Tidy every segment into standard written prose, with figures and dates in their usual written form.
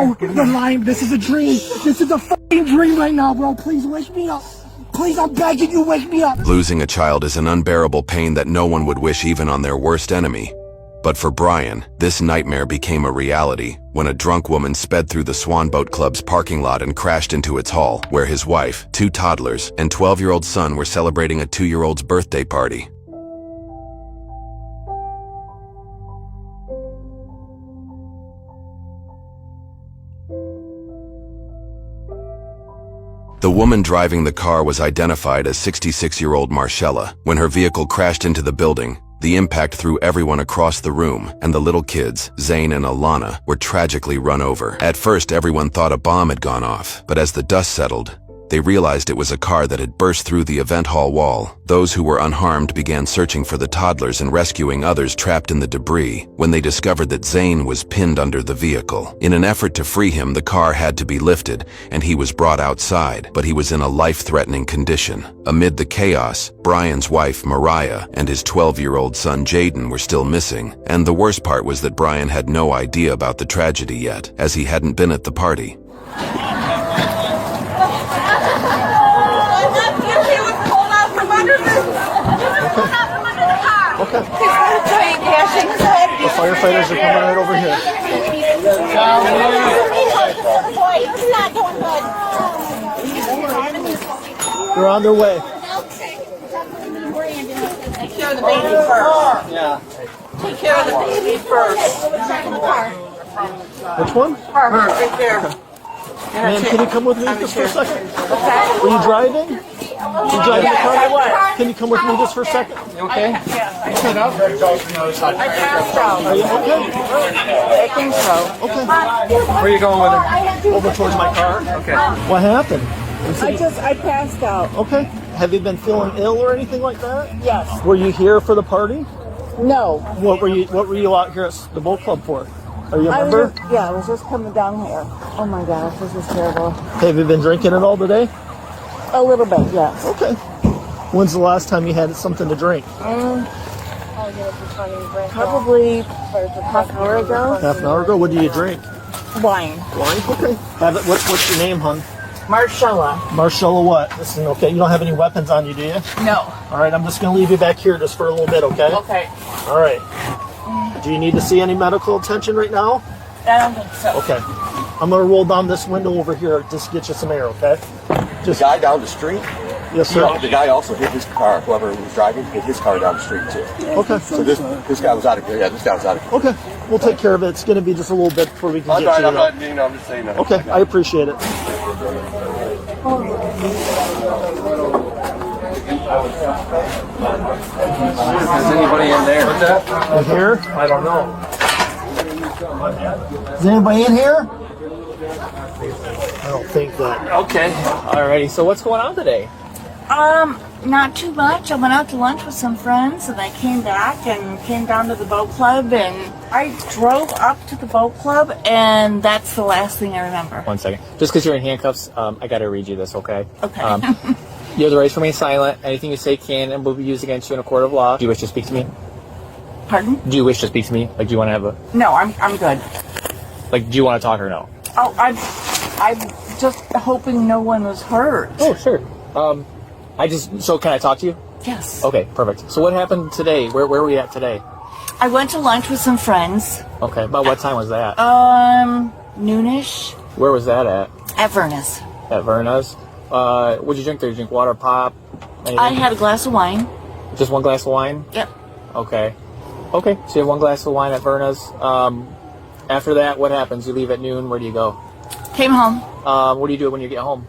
No, you're lying. This is a dream. This is a fucking dream right now, bro. Please wake me up. Please, I'm begging you, wake me up. Losing a child is an unbearable pain that no one would wish even on their worst enemy. But for Brian, this nightmare became a reality when a drunk woman sped through the Swan Boat Club's parking lot and crashed into its hall, where his wife, 2 toddlers, and 12-year-old son were celebrating a 2-year-old's birthday party. The woman driving the car was identified as 66-year-old Marcella. When her vehicle crashed into the building, the impact threw everyone across the room, and the little kids, Zane and Alana, were tragically run over. At first, everyone thought a bomb had gone off, but as the dust settled, they realized it was a car that had burst through the event hall wall. Those who were unharmed began searching for the toddlers and rescuing others trapped in the debris when they discovered that Zane was pinned under the vehicle. In an effort to free him, the car had to be lifted, and he was brought outside, but he was in a life-threatening condition. Amid the chaos, Brian's wife, Mariah, and his 12-year-old son, Jaden, were still missing. And the worst part was that Brian had no idea about the tragedy yet, as he hadn't been at the party. Okay. The firefighters are coming right over here. They're on their way. Take care of the baby first. Yeah. Take care of the baby first. Which one? Her. Right there. Ma'am, can you come with me just for a second? Okay. Were you driving? You driving the car? I was. Can you come with me just for a second? You okay? Sit up. I passed out. Are you okay? I think so. Okay. Where are you going with her? Over towards my car. Okay. What happened? I passed out. Okay. Have you been feeling ill or anything like that? Yes. Were you here for the party? No. What were you out here at the boat club for? Are you a member? I was just coming down here. Oh my gosh, this is terrible. Have you been drinking it all today? A little bit, yes. Okay. When's the last time you had something to drink? Probably half an hour ago. Half an hour ago? What do you drink? Wine. Wine? Okay. Have it. What's your name, hon? Marcella. Marcella what? Listen, okay, you don't have any weapons on you, do you? No. All right, I'm just going to leave you back here just for a little bit, okay? Okay. All right. Do you need to see any medical attention right now? I don't think so. Okay. I'm going to roll down this window over here just to get you some air, okay? The guy down the street, Yes, sir. the guy also hit his car. Whoever was driving hit his car down the street too. Okay. So this guy was out of this guy was out of Okay. We'll take care of it. It's going to be just a little bit before we can I'm get you. I'm just saying that. Okay, I appreciate it. Is anybody in there? What's that? In here? I don't know. Is anybody in here? I don't think that. Okay. Alrighty. So what's going on today? Not too much. I went out to lunch with some friends and I came back and came down to the boat club and I drove up to the boat club and that's the last thing I remember. 1 second. Just because you're in handcuffs, I got to read you this, okay? Okay. You have the right to remain silent. Anything you say can and will be used against you in a court of law. Do you wish to speak to me? Pardon? Do you wish to speak to me? Like, do you want to have a... No, I'm good. Like, do you want to talk or no? Oh, I'm just hoping no one was hurt. Oh, sure. So can I talk to you? Yes. Okay, perfect. So what happened today? Where were we at today? I went to lunch with some friends. Okay, about what time was that? Noonish Where was that at? at Vernus. At Verna's. What'd you drink there? Did you drink water, pop? Anything? I had a glass of wine. Just one glass of wine? Yep. Okay. Okay, so you have one glass of wine at Verna's. After that, what happens? You leave at noon. Where do you go? Came home. What do you do when you get home?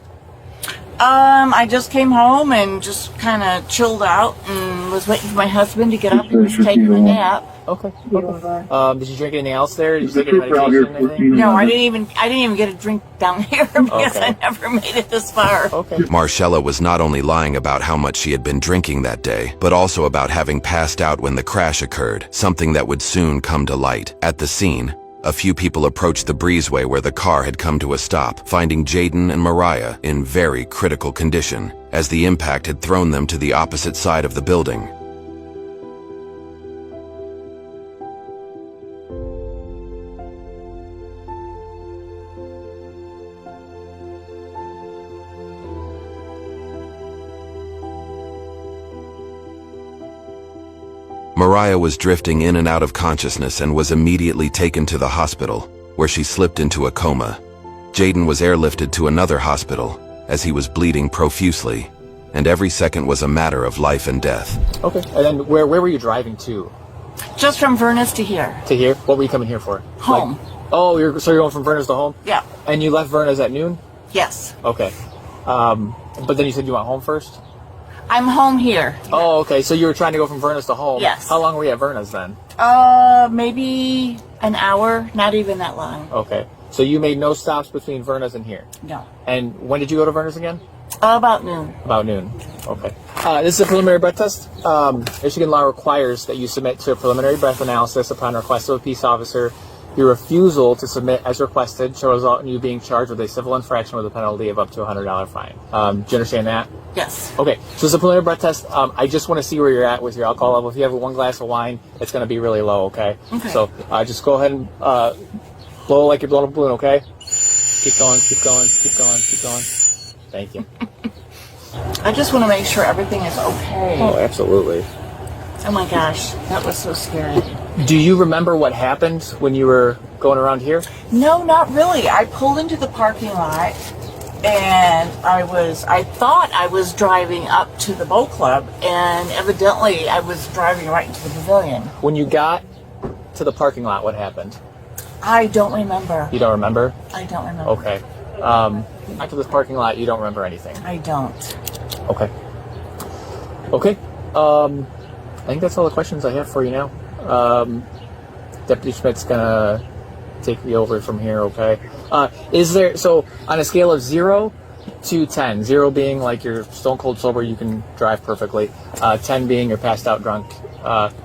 I just came home and just kind of chilled out and was waiting for my husband to get up. He was taking a nap. Okay. Did you drink anything else there? Did you take any medication or anything? No, I didn't even get a drink down here because I never made it this far. Okay. Marcella was not only lying about how much she had been drinking that day, but also about having passed out when the crash occurred, something that would soon come to light. At the scene, a few people approached the breezeway where the car had come to a stop, finding Jaden and Mariah in very critical condition, as the impact had thrown them to the opposite side of the building. Mariah was drifting in and out of consciousness and was immediately taken to the hospital, where she slipped into a coma. Jaden was airlifted to another hospital, as he was bleeding profusely, and every second was a matter of life and death. Okay. And then where were you driving to? Just from Venice to here. To here? What were you coming here for? Home. You're going from Vernez to home? Yeah. And you left Vernez at noon? Yes. Okay. But then you said you went home first? I'm home here. Oh, okay. So you were trying to go from Vernez to home? Yes. How long were you at Vernez then? Maybe an hour. Not even that long. Okay. So you made no stops between Vernez and here? No. And when did you go to Vernez again? About noon. About noon. Okay. This is a preliminary breath test. Michigan law requires that you submit to a preliminary breath analysis upon request of a peace officer. Your refusal to submit as requested shall result in you being charged with a civil infraction with a penalty of up to a $100 fine. Do you understand that? Yes. Okay, so it's a preliminary breath test. I just want to see where you're at with your alcohol level. If you have one glass of wine, it's going to be really low, okay? Okay. So just go ahead and blow like you're blowing a balloon, okay? Keep going, keep going, keep going, keep going. Thank you. I just want to make sure everything is okay. Oh, absolutely. Oh my gosh, that was so scary. Do you remember what happened when you were going around here? No, not really. I pulled into the parking lot and I thought I was driving up to the boat club, and evidently I was driving right into the pavilion. When you got to the parking lot, what happened? I don't remember. You don't remember? I don't remember. Okay. After this parking lot, you don't remember anything? I don't. Okay. Okay. I think that's all the questions I have for you now. Deputy Schmidt's gonna take me over from here, okay? So on a scale of 0 to 10, 0 being like you're stone cold sober, you can drive perfectly, 10 being you're passed out drunk,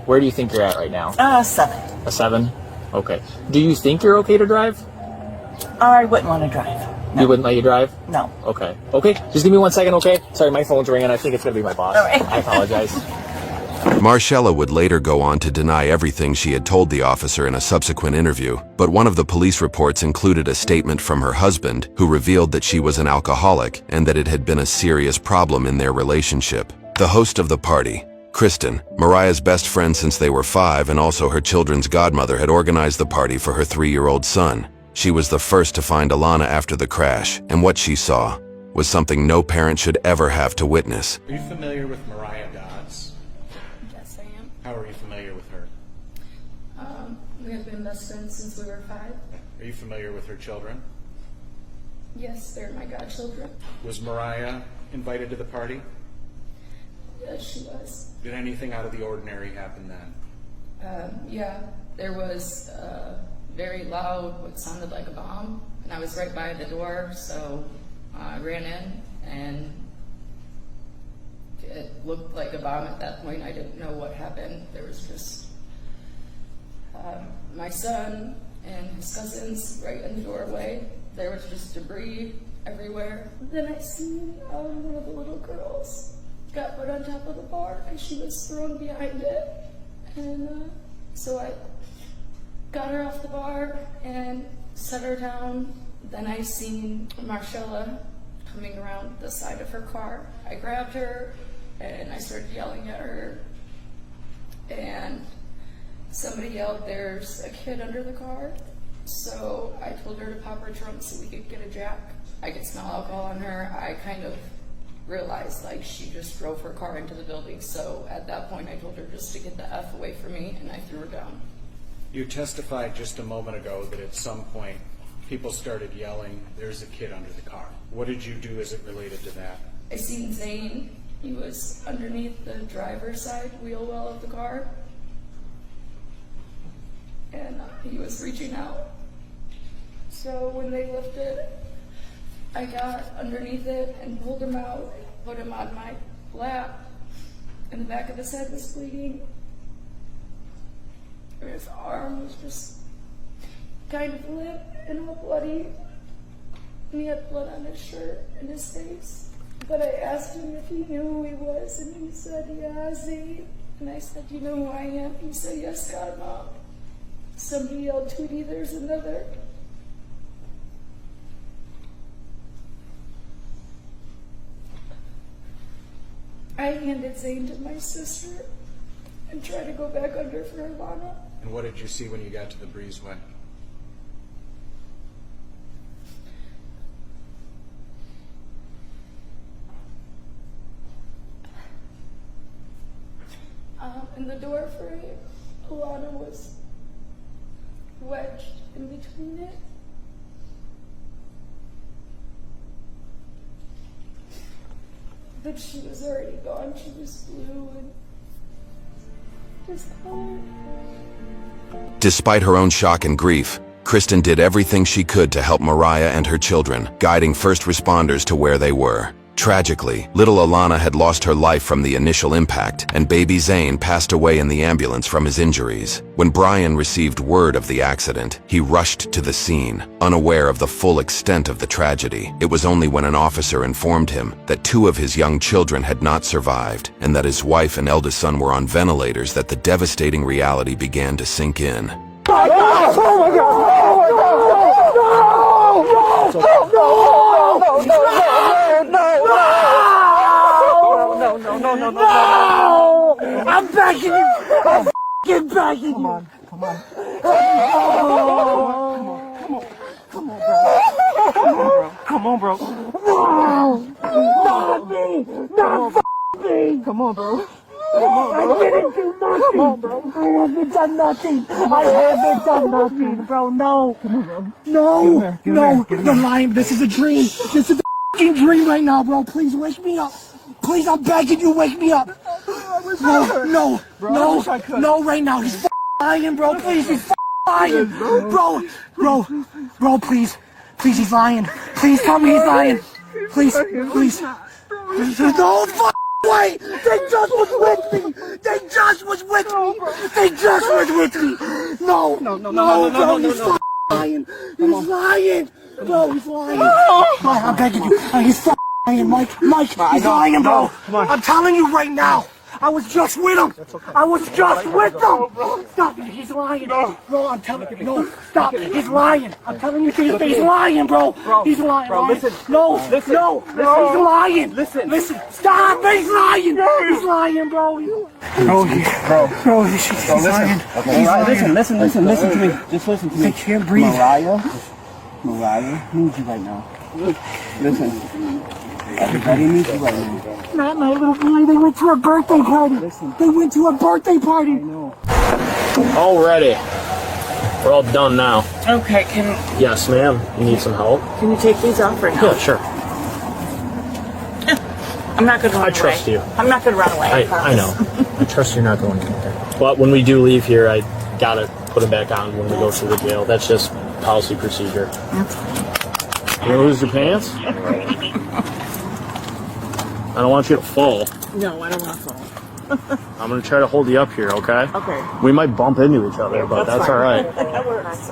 where do you think you're at right now? 7. A 7? Okay. Do you think you're okay to drive? I wouldn't want to drive. No. You wouldn't let you drive? No. Okay. Okay, just give me 1 second, okay? Sorry, my phone's ringing. I think it's gonna be my boss. All right. I apologize. Marcella would later go on to deny everything she had told the officer in a subsequent interview, but one of the police reports included a statement from her husband who revealed that she was an alcoholic and that it had been a serious problem in their relationship. The host of the party, Kristen, Mariah's best friend since they were 5 and also her children's godmother, had organized the party for her 3-year-old son. She was the first to find Alana after the crash, and what she saw was something no parent should ever have to witness. Are you familiar with Mariah Dodds? Yes, I am. How are you familiar with her? We have been best friends since we were 5. Are you familiar with her children? Yes, they're my godchildren. Was Mariah invited to the party? Yes, she was. Did anything out of the ordinary happen then? Yeah, there was very loud, what sounded like a bomb, and I was right by the door, so I ran in, and it looked like a bomb at that point. I didn't know what happened. There was just my son and his cousins right in the doorway. There was just debris everywhere. Then I seen one of the little girls got put on top of the bar and she was thrown behind it. And so I got her off the bar and set her down. Then I seen Marcella coming around the side of her car. I grabbed her and I started yelling at her. And somebody yelled, "There's a kid under the car." So I told her to pop her trunk so we could get a jack. I could smell alcohol on her. I kind of realized like she just drove her car into the building. So at that point I told her just to get the F away from me, and I threw her down. You testified just a moment ago that at some point people started yelling, "There's a kid under the car." What did you do as it related to that? I seen Zane. He was underneath the driver's side wheel well of the car. And he was reaching out. So when they lifted, I got underneath it and pulled him out, put him on my lap, and the back of his head was bleeding. And his arm was just kind of limp and all bloody. And he had blood on his shirt and his face. But I asked him if he knew who he was, and he said, "Yeah, Zane." And I said, "You know who I am?" He said, "Yes, God, Mom." Somebody yelled, "Tweety, there's another." I handed Zane to my sister, and try to go back under for Ivana. And what did you see when you got to the breezeway? And the door frame, Alana was wedged in between it. But she was already gone. She was blue and discolored. Despite her own shock and grief, Kristen did everything she could to help Mariah and her children, guiding first responders to where they were. Tragically, little Alana had lost her life from the initial impact, and baby Zane passed away in the ambulance from his injuries. When Brian received word of the accident, he rushed to the scene, unaware of the full extent of the tragedy. It was only when an officer informed him that 2 of his young children had not survived, and that his wife and eldest son were on ventilators, that the devastating reality began to sink in. No! I'm begging you! I'm f***ing begging you! Come on. Come on, bro. Come on, bro. No! Not me! Not me! Come on, bro. I didn't do nothing! Come on, bro. I haven't done nothing! I haven't done nothing, bro. No! No! No! You're lying. This is a dream. This is a f***ing dream right now, bro. Please wake me up. Please, I'm begging you, wake me up. No, right now. He's lying, bro. Please, he's lying. Bro, please, he's lying. Please tell me he's lying. Please. No, way. They just was with me. No, bro, he's lying. He's lying. Bro, he's lying. I'm begging you. He's lying, Mike, he's lying, bro. I'm telling you right now. I was just with him. Stop it, he's lying. Bro, I'm telling you. No, stop. He's lying. I'm telling you, he's lying, bro. He's lying. Bro, listen. No, he's lying. Listen. Stop, he's lying. He's lying, bro. Bro, he's lying. Okay. Listen to me. Just listen to me. I can't breathe. Mariah needs you right now. Listen. Everybody needs you right now. Not my little boy. They went to a birthday party. I know. All ready. We're all done now. Okay, Yes, ma'am. You need some help? can you take these off right now? Yeah, sure. I'm not gonna run away. I trust you. I'm not gonna run away. I know. I trust you're not going anywhere. But when we do leave here, I gotta put them back on when we go to the jail. That's just policy procedure. That's fine. You gonna lose your pants? I don't want you to fall. No, I don't want to fall. I'm gonna try to hold you up here, okay? Okay. We might bump into each other, but that's fine. all right. That works.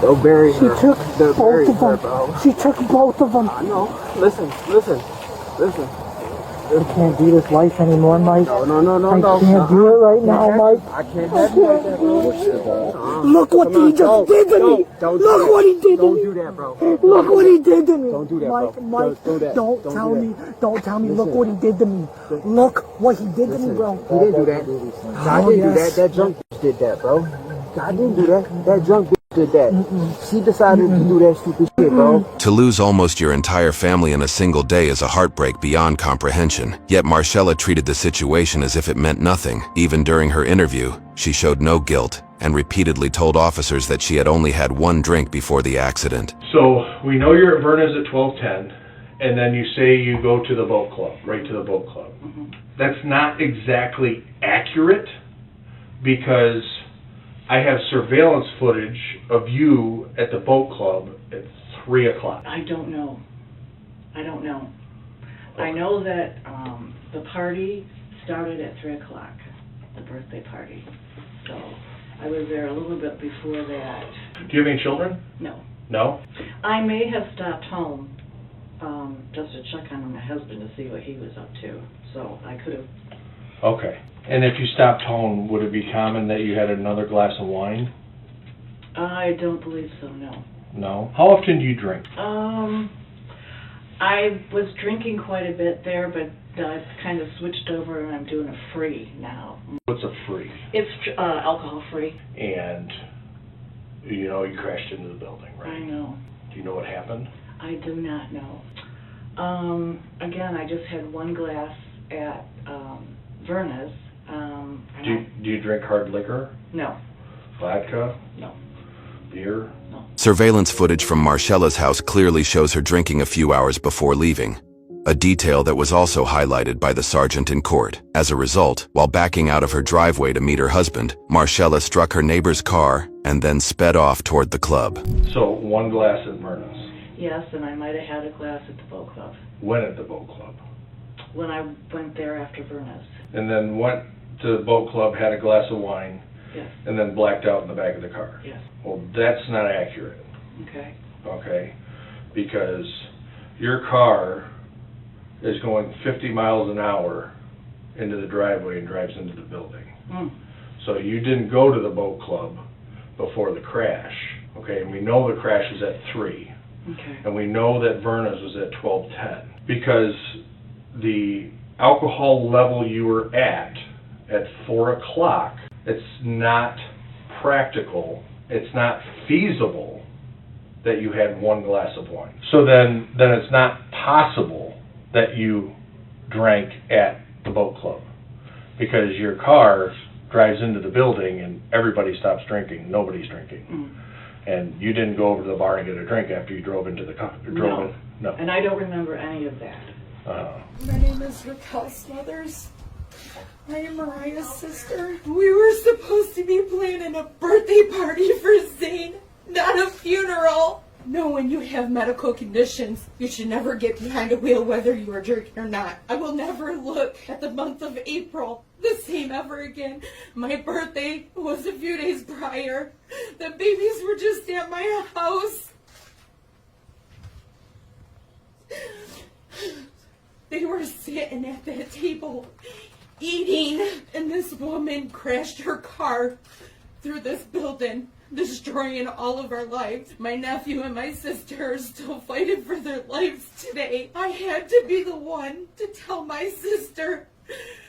They'll bury her. She took They'll bury both her, of them. bro. She took both of them. I know. Listen. I can't do this life anymore, Mike. No. I can't do it right now, Mike. I can't have you like that, bro. Look what he just did to me. Look what he did to Don't me. do that, bro. Look what he did to me. Don't do that, bro. Mike, Don't do that. don't Don't tell do me. Don't tell me. Look what he did to me. Look what he did to me, bro. He didn't do that. God didn't do that. That drunk bitch did that, bro. God didn't do that. That drunk bitch did that. She decided to do that stupid shit, bro. To lose almost your entire family in a single day is a heartbreak beyond comprehension. Yet Marcella treated the situation as if it meant nothing. Even during her interview, she showed no guilt and repeatedly told officers that she had only had 1 drink before the accident. So we know you're at Verna's at 12:10, and then you say you go to the boat club, right to the boat club. That's not exactly accurate, because I have surveillance footage of you at the boat club at 3 o'clock. I don't know. I know that the party started at 3 o'clock, the birthday party. So I was there a little bit before that. Do you have any children? No. No? I may have stopped home just to check on my husband to see what he was up to. So I could have. Okay. And if you stopped home, would it be common that you had another glass of wine? I don't believe so, no. No? How often do you drink? I was drinking quite a bit there, but I've kind of switched over and I'm doing a free now. What's a free? It's alcohol free. And, you know, you crashed into the building, right? I know. Do you know what happened? I do not know. Again, I just had one glass at Verna's. Do you drink hard liquor? No. Vodka? No. Beer? No. Surveillance footage from Marcella's house clearly shows her drinking a few hours before leaving, a detail that was also highlighted by the sergeant in court. As a result, while backing out of her driveway to meet her husband, Marcella struck her neighbor's car and then sped off toward the club. So, one glass at Myrna's. Yes, and I might have had a glass at the boat club. When at the boat club? When I went there after Verna's. And then went to the boat club, had a glass of wine, Yes. and then blacked out in the back of the car. Yes. Well, that's not accurate, Okay. okay? Because your car is going 50 miles an hour into the driveway and drives into the building. Mm. So you didn't go to the boat club before the crash, okay? And we know the crash was at 3. Okay. And we know that Verna's was at 12:10. Because the alcohol level you were at 4 o'clock, it's not practical, it's not feasible that you had one glass of wine. So then it's not possible that you drank at the boat club, because your car drives into the building and everybody stops drinking, nobody's drinking. Mm. And you didn't go over to the bar and get a drink after you drove into the car? No. No. And I don't remember any of that. My name is Raquel Smothers. I am Mariah's sister. We were supposed to be planning a birthday party for Zane, not a funeral. No, when you have medical conditions, you should never get behind a wheel whether you are drinking or not. I will never look at the month of April the same ever again. My birthday was a few days prior. The babies were just at my house. They were sitting at that table eating, and this woman crashed her car through this building, destroying all of our lives. My nephew and my sister are still fighting for their lives today. I had to be the one to tell my sister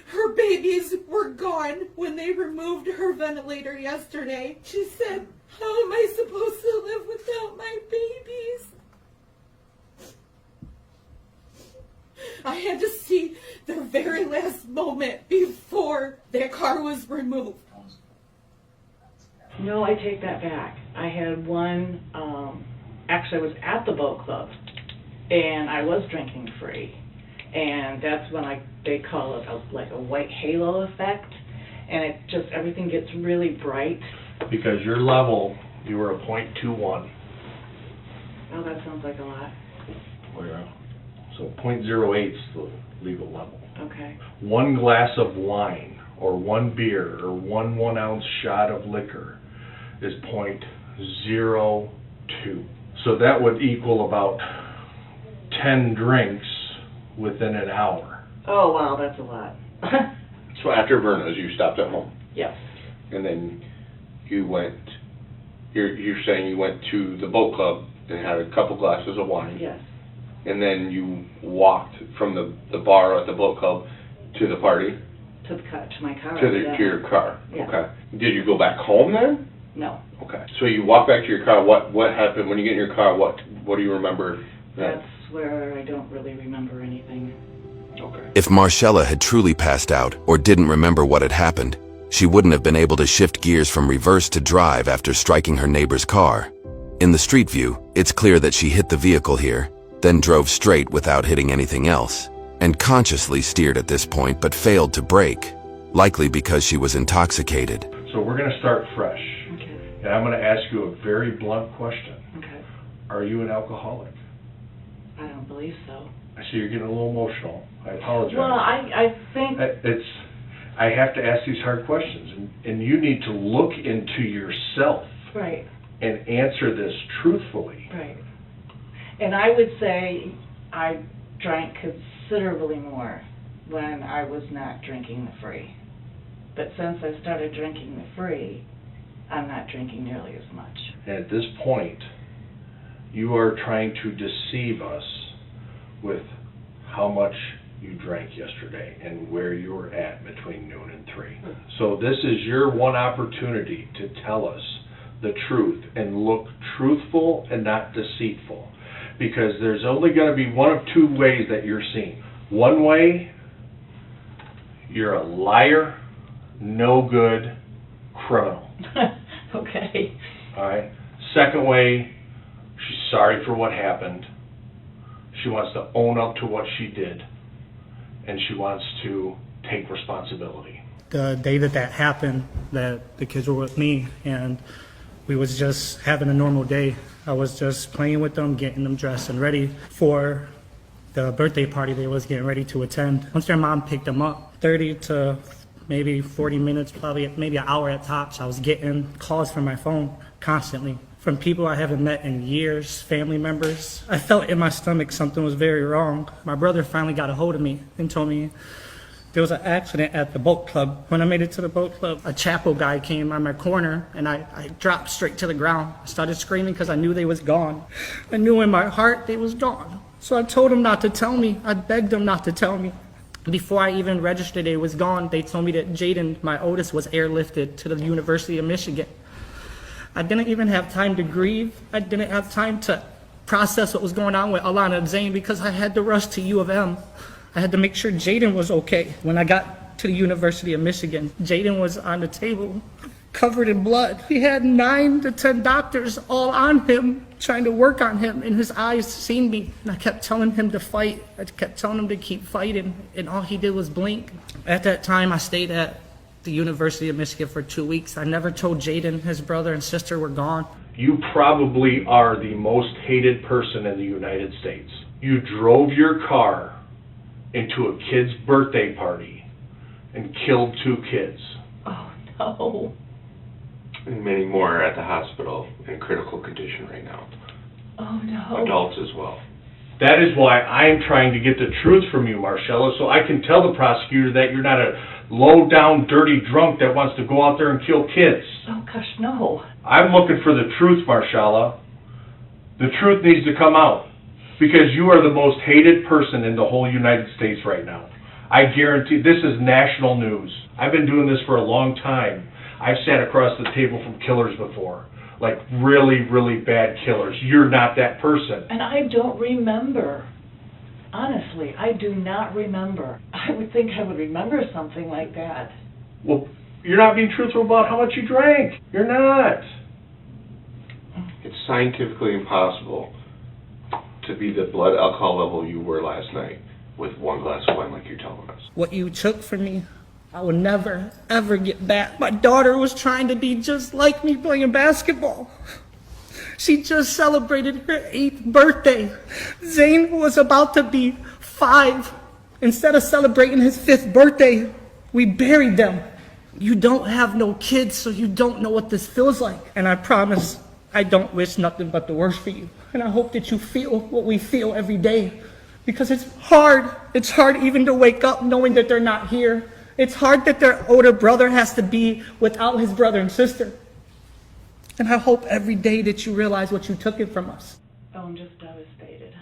her babies were gone when they removed her ventilator yesterday. She said, "How am I supposed to live without my babies?" I had to see their very last moment before their car was removed. No, I take that back. I had one, actually I was at the boat club, and I was drinking free. And that's when they call it like a white halo effect, and it just, everything gets really bright. Because your level, you were a .21. Oh, that sounds like a lot. Oh, yeah. So .08 is the legal level. Okay. One glass of wine, or one beer, or one 1-ounce shot of liquor is .02. So that would equal about 10 drinks within an hour. Oh, wow, that's a lot. So after Verna's, you stopped at home? Yes. And then you went, you're saying you went to the boat club and had a couple glasses of wine? Yes. And then you walked from the bar at the boat club to the party? To my car. To your car? Yeah. Okay. Did you go back home then? No. Okay. So you walk back to your car. What happened when you get in your car? What do you remember then? That's where I don't really remember anything. Okay. If Marcella had truly passed out or didn't remember what had happened, she wouldn't have been able to shift gears from reverse to drive after striking her neighbor's car. In the street view, it's clear that she hit the vehicle here, then drove straight without hitting anything else, and consciously steered at this point but failed to brake, likely because she was intoxicated. So we're going to start fresh. Okay. And I'm going to ask you a very blunt question. Okay. Are you an alcoholic? I don't believe so. I see you're getting a little emotional. I apologize. Well, I think... I have to ask these hard questions, and you need to look into yourself. Right. And answer this truthfully. Right. And I would say I drank considerably more when I was not drinking the free. But since I started drinking the free, I'm not drinking nearly as much. And at this point, you are trying to deceive us with how much you drank yesterday and where you were at between noon and 3. So this is your one opportunity to tell us the truth and look truthful and not deceitful. Because there's only going to be one of two ways that you're seen. One way, you're a liar, no good, criminal. Okay. All right? Second way, she's sorry for what happened. She wants to own up to what she did. And she wants to take responsibility. The day that happened, that the kids were with me, and we was just having a normal day. I was just playing with them, getting them dressed and ready for the birthday party they was getting ready to attend. Once their mom picked them up, 30 to maybe 40 minutes, probably maybe an hour at tops, I was getting calls from my phone constantly from people I haven't met in years, family members. I felt in my stomach something was very wrong. My brother finally got a hold of me and told me there was an accident at the boat club. When I made it to the boat club, a chapel guy came on my corner and I dropped straight to the ground. I started screaming because I knew they was gone. I knew in my heart they was gone. So I told them not to tell me. I begged them not to tell me. Before I even registered it was gone, they told me that Jaden, my oldest, was airlifted to the University of Michigan. I didn't even have time to grieve. I didn't have time to process what was going on with Alana and Zane because I had to rush to U of M. I had to make sure Jaden was okay. When I got to the University of Michigan, Jaden was on the table, covered in blood. He had 9 to 10 doctors all on him, trying to work on him, and his eyes seen me. And I kept telling him to fight. I kept telling him to keep fighting, and all he did was blink. At that time, I stayed at the University of Michigan for 2 weeks. I never told Jaden his brother and sister were gone. You probably are the most hated person in the United States. You drove your car into a kid's birthday party and killed 2 kids. Oh, no. And many more are at the hospital in critical condition right now. Oh, no. Adults as well. That is why I'm trying to get the truth from you, Marcella, so I can tell the prosecutor that you're not a low-down, dirty drunk that wants to go out there and kill kids. Oh, gosh, no. I'm looking for the truth, Marcella. The truth needs to come out because you are the most hated person in the whole United States right now. I guarantee this is national news. I've been doing this for a long time. I've sat across the table from killers before, like really, really bad killers. You're not that person. And I don't remember. Honestly, I do not remember. I would think I would remember something like that. Well, you're not being truthful about how much you drank. You're not. It's scientifically impossible to be the blood alcohol level you were last night with 1 glass of wine like you're telling us. What you took from me, I will never, ever get back. My daughter was trying to be just like me playing basketball. She just celebrated her 8th birthday. Zane was about to be 5. Instead of celebrating his 5th birthday, we buried them. You don't have no kids, so you don't know what this feels like. And I promise I don't wish nothing but the worst for you. And I hope that you feel what we feel every day. Because it's hard. It's hard even to wake up knowing that they're not here. It's hard that their older brother has to be without his brother and sister. And I hope every day that you realize what you took it from us. Oh, I'm just devastated.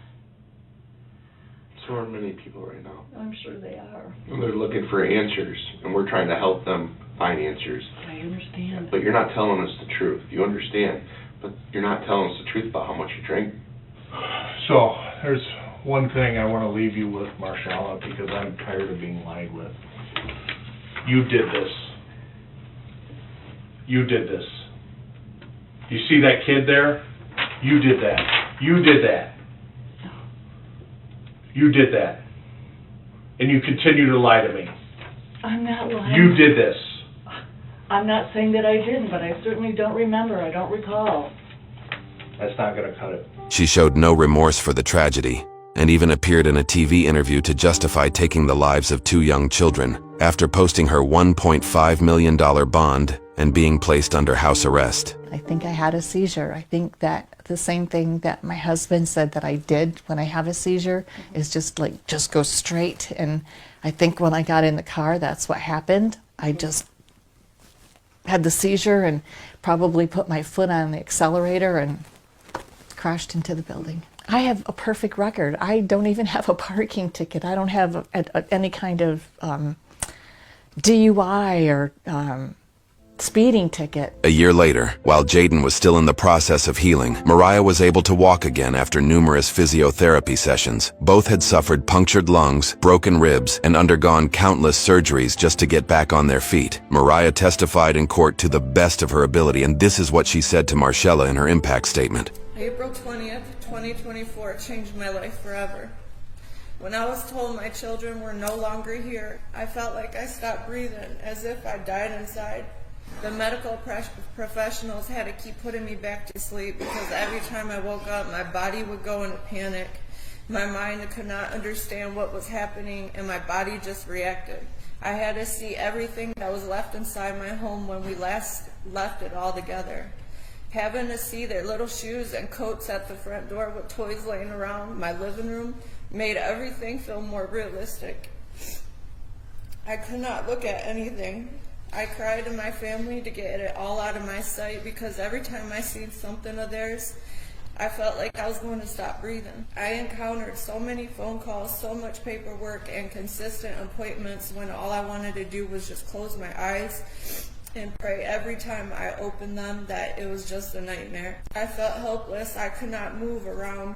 So are many people right now. I'm sure they are. And they're looking for answers, and we're trying to help them find answers. I understand. But you're not telling us the truth. You understand, but you're not telling us the truth about how much you drank. So, there's one thing I want to leave you with, Marcella, because I'm tired of being lied with. You did this. You did this. You see that kid there? You did that. You did that. You did that. And you continue to lie to me. I'm not lying. You did this. I'm not saying that I didn't, but I certainly don't remember. I don't recall. That's not going to cut it. She showed no remorse for the tragedy, and even appeared in a TV interview to justify taking the lives of 2 young children after posting her $1.5 million bond and being placed under house arrest. I think I had a seizure. I think that the same thing that my husband said that I did when I have a seizure is just go straight. And I think when I got in the car, that's what happened. I just had the seizure and probably put my foot on the accelerator and crashed into the building. I have a perfect record. I don't even have a parking ticket. I don't have any kind of DUI or speeding ticket. A year later, while Jaden was still in the process of healing, Mariah was able to walk again after numerous physiotherapy sessions. Both had suffered punctured lungs, broken ribs, and undergone countless surgeries just to get back on their feet. Mariah testified in court to the best of her ability, and this is what she said to Marcella in her impact statement. April 20th, 2024 changed my life forever. When I was told my children were no longer here, I felt like I stopped breathing, as if I died inside. The medical professionals had to keep putting me back to sleep because every time I woke up, my body would go into panic. My mind could not understand what was happening, and my body just reacted. I had to see everything that was left inside my home when we last left it all together. Having to see their little shoes and coats at the front door with toys laying around my living room made everything feel more realistic. I could not look at anything. I cried to my family to get it all out of my sight because every time I seen something of theirs, I felt like I was going to stop breathing. I encountered so many phone calls, so much paperwork, and consistent appointments when all I wanted to do was just close my eyes and pray every time I opened them that it was just a nightmare. I felt helpless. I could not move around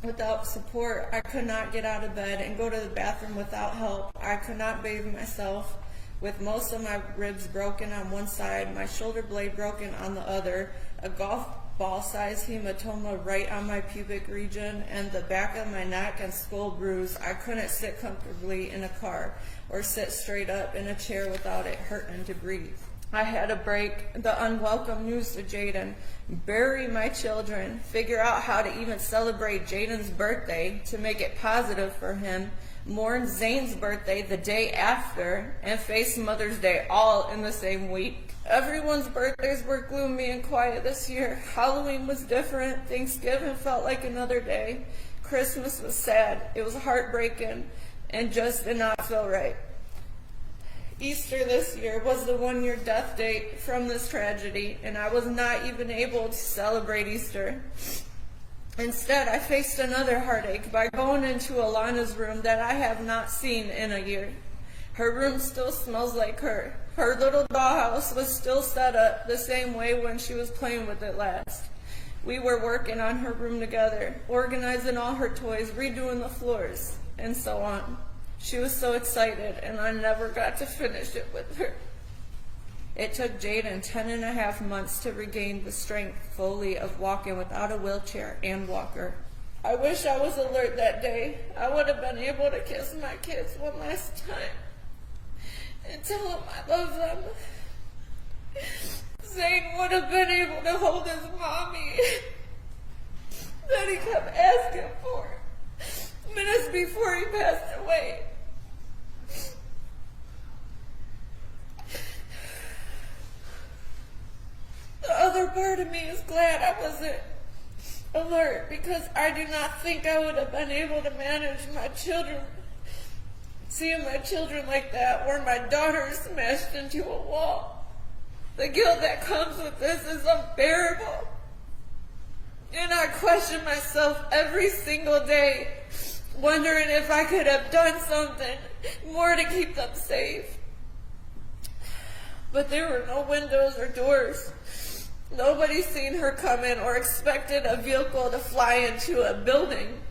without support. I could not get out of bed and go to the bathroom without help. I could not bathe myself. With most of my ribs broken on one side, my shoulder blade broken on the other, a golf ball-sized hematoma right on my pubic region, and the back of my neck and skull bruised, I couldn't sit comfortably in a car or sit straight up in a chair without it hurting to breathe. I had to break the unwelcome news to Jaden, bury my children, figure out how to even celebrate Jaden's birthday to make it positive for him, mourn Zane's birthday the day after, and face Mother's Day all in the same week. Everyone's birthdays were gloomy and quiet this year. Halloween was different. Thanksgiving felt like another day. Christmas was sad. It was heartbreaking and just did not feel right. Easter this year was the 1-year death date from this tragedy, and I was not even able to celebrate Easter. Instead, I faced another heartache by going into Alana's room that I have not seen in a year. Her room still smells like her. Her little dollhouse was still set up the same way when she was playing with it last. We were working on her room together, organizing all her toys, redoing the floors, and so on. She was so excited, and I never got to finish it with her. It took Jaden 10.5 months to regain the strength fully of walking without a wheelchair and walker. I wish I was alert that day. I would have been able to kiss my kids one last time and tell them I love them. Zane would have been able to hold his mommy that he kept asking for minutes before he passed away. The other part of me is glad I wasn't alert because I do not think I would have been able to manage my children, seeing my children like that, or my daughter smashed into a wall. The guilt that comes with this is unbearable. And I question myself every single day, wondering if I could have done something more to keep them safe. But there were no windows or doors. Nobody seen her come in or expected a vehicle to fly into a building.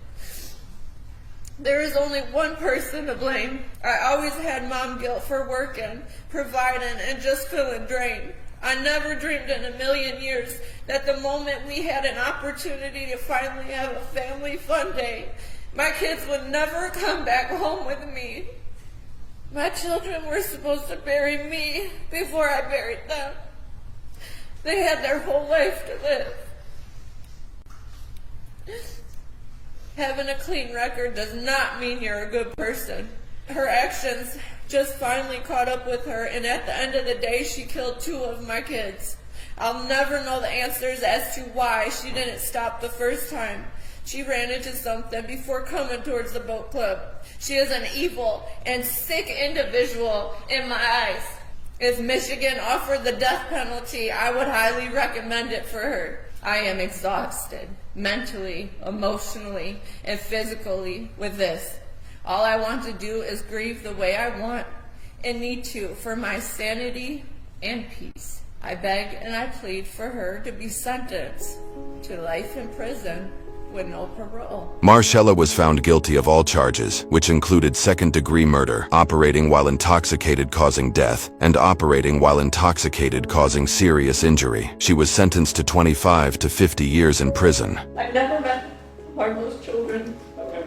There is only one person to blame. I always had mom guilt for working, providing, and just feeling drained. I never dreamed in a million years that the moment we had an opportunity to finally have a family fun day, my kids would never come back home with me. My children were supposed to bury me before I buried them. They had their whole life to live. Having a clean record does not mean you're a good person. Her actions just finally caught up with her, and at the end of the day, she killed 2 of my kids. I'll never know the answers as to why she didn't stop the first time she ran into something before coming towards the boat club. She is an evil and sick individual in my eyes. If Michigan offered the death penalty, I would highly recommend it for her. I am exhausted, mentally, emotionally, and physically with this. All I want to do is grieve the way I want and need to for my sanity and peace. I beg and I plead for her to be sentenced to life in prison with no parole. Marcella was found guilty of all charges, which included second-degree murder, operating while intoxicated causing death, and operating while intoxicated causing serious injury. She was sentenced to 25 to 50 years in prison. I never met one of those children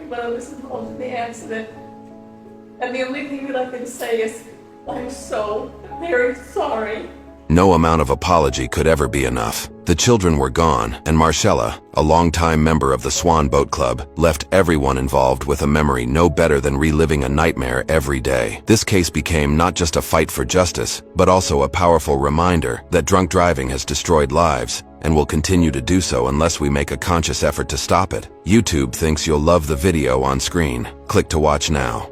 when I was involved in the accident. And the only thing that I can say is, I'm so very sorry. No amount of apology could ever be enough. The children were gone, and Marcella, a longtime member of the Swan Boat Club, left everyone involved with a memory no better than reliving a nightmare every day. This case became not just a fight for justice, but also a powerful reminder that drunk driving has destroyed lives and will continue to do so unless we make a conscious effort to stop it. YouTube thinks you'll love the video on screen. Click to watch now.